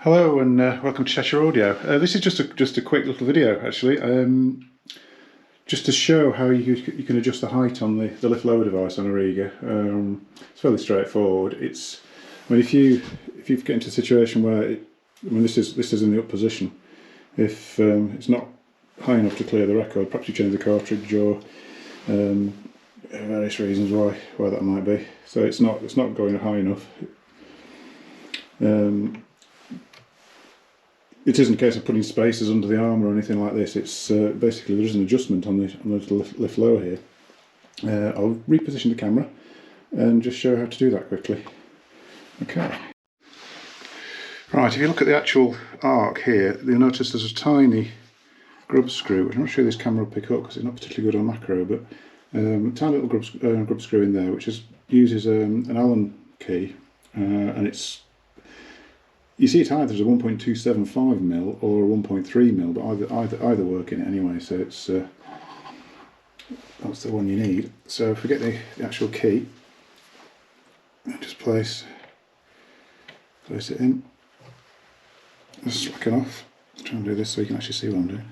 Hello and welcome to Cheshire Audio. This is just a quick little video actually, just to show how you can adjust the height on the lift lower device on a Rega. It's fairly straightforward. If you get into a situation where this is in the up position, if it's not high enough to clear the record, perhaps you change the cartridge or various reasons why that might be. So it's not going high enough. It isn't a case of putting spacers under the arm or anything like this. It's basically there's an adjustment on the little lift lower here. I'll reposition the camera and just show how to do that quickly. Okay. Right, if you look at the actual arc here, you'll notice there's a tiny grub screw, which I'm not sure this camera will pick up because it's not particularly good on macro, but a tiny little grub screw in there, which uses an Allen key, and it's. You see it either as a 1.275mm or a 1.3mm, but either work in it anyway. So it's that's the one you need. So if we get the actual key, just place it in. Just slacken off. Let's try and do this so you can actually see what I'm doing.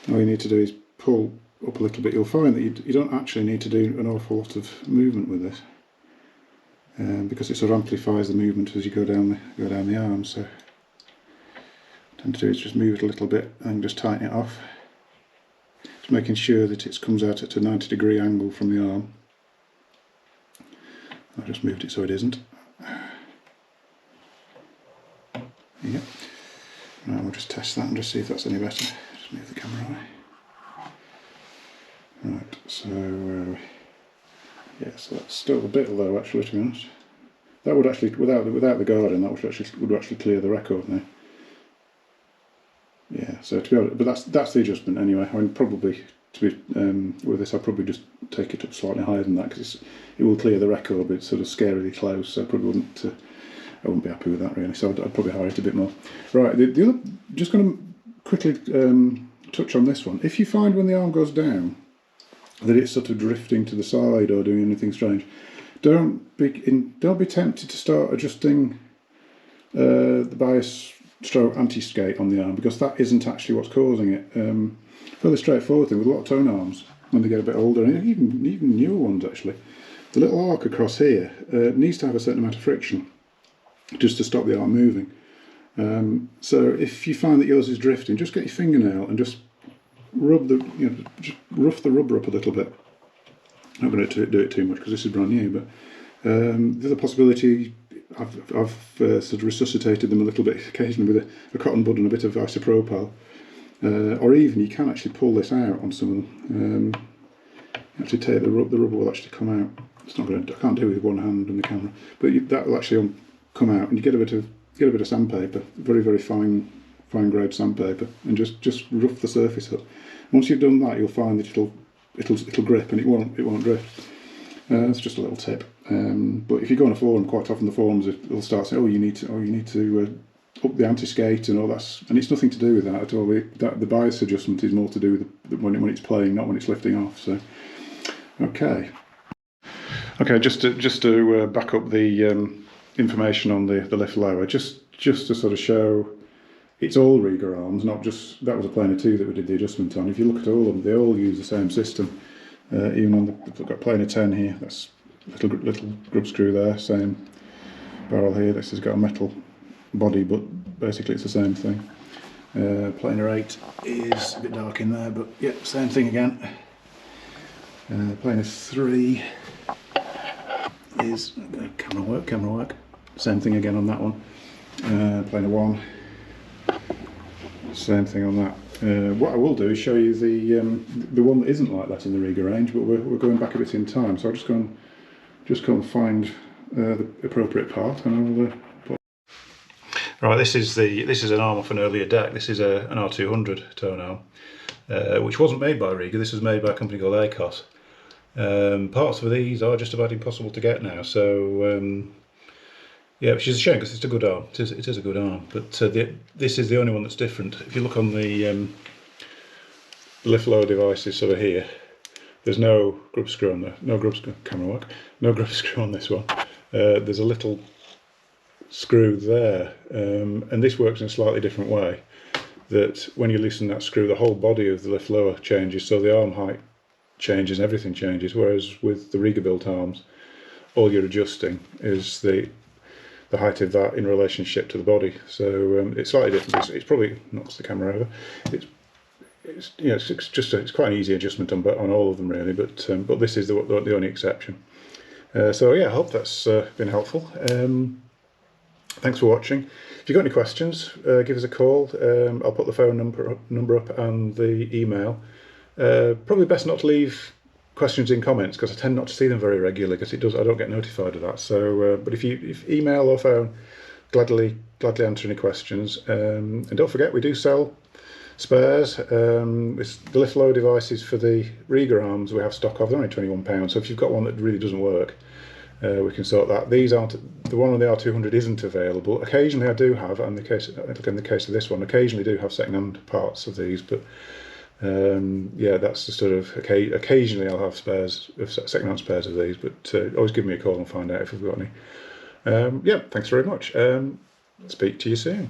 All you need to do is pull up a little bit. You'll find that you don't actually need to do an awful lot of movement with this. Because it sort of amplifies the movement as you go down the arm. So what I tend to do is just move it a little bit and just tighten it off. Just making sure that it comes out at a 90-degree angle from the arm. I've just moved it so it isn't. Yeah. Now we'll just test that and just see if that's any better. Just move the camera away. Right, so yeah, so that's still a bit low actually, to be honest. That would actually, without the guarding, that would actually clear the record now. Yeah, so to be honest, but that's the adjustment anyway. I mean, probably with this, I'll probably just take it up slightly higher than that because it will clear the record, but it's sort of scarily close. So I probably wouldn't. I wouldn't be happy with that really. So I'd probably higher it a bit more. Right, the other, just going to quickly touch on this one. If you find when the arm goes down that it's sort of drifting to the side or doing anything strange, don't be tempted to start adjusting the bias stroke anti-skate on the arm, because that isn't actually what's causing it. Fairly straightforward thing with a lot of tone arms when they get a bit older, and even newer ones actually. The little arc across here needs to have a certain amount of friction just to stop the arm moving. So if you find that yours is drifting, just get your fingernail and just rub just rough the rubber up a little bit. I'm not going to do it too much because this is brand new, but the other possibility, I've sort of resuscitated them a little bit occasionally with a cotton bud and a bit of isopropyl, or even you can actually pull this out on some of them. Actually take the rubber will actually come out. It's not going to. I can't do it with one hand on the camera, but that will actually come out, and you get a bit of sandpaper, very very fine grade sandpaper, and just rough the surface up. Once you've done that, you'll find that it'll grip and it won't drift. That's just a little tip. But if you go on a forum, quite often the forums will start saying, you need to up the anti-skate and all that, and it's nothing to do with that at all. The bias adjustment is more to do with when it's playing, not when it's lifting off. So okay, just to back up the information on the lift lower, just to sort of show. It's all Rega arms, not just, that was a planer 2 that we did the adjustment on. If you look at all of them, they all use the same system. Even on we've got planer 10 here, that's little grub screw there, same barrel here. This has got a metal body, but basically it's the same thing. Planer 8 is a bit dark in there, but yeah, same thing again. Planer 3 is camera work. Same thing again on that one. Planer 1. Same thing on that. What I will do is show you the one that isn't like that in the Rega range, but we're going back a bit in time. So I'll just go and find the appropriate part, and I'll. Right, this is an arm off an earlier deck. This is an R200 tone arm, which wasn't made by Rega. This was made by a company called ACOS. Parts for these are just about impossible to get now. So. Yeah, which is a shame because it's a good arm. It is a good arm, but this is the only one that's different. If you look on the lift lower devices sort of here, there's no grub screw on there. No grub screw. Camera work. No grub screw on this one. There's a little screw there, and this works in a slightly different way, that when you loosen that screw, the whole body of the lift lower changes, so the arm height changes and everything changes, whereas with the Rega built arms, all you're adjusting is the height of that in relationship to the body. So it's slightly different. It's probably knocks the camera over. It's you know, it's quite an easy adjustment on all of them really, but this is the only exception. So yeah, I hope that's been helpful. Thanks for watching. If you've got any questions, give us a call. I'll put the phone number up and the email. Probably best not to leave questions in comments, because I tend not to see them very regularly, because I don't get notified of that. So, but if email or phone, gladly answer any questions. And don't forget, we do sell spares. It's the lift lower devices for the Rega arms we have stock of. They're only £21. So if you've got one that really doesn't work, we can sort that. These aren't, the one on the R200 isn't available. Occasionally I do have, and in the case of this one, occasionally do have second-hand parts of these, but yeah, that's the sort of, occasionally I'll have spares, second-hand spares of these, but always give me a call and find out if we've got any. Yeah, thanks very much. Speak to you soon.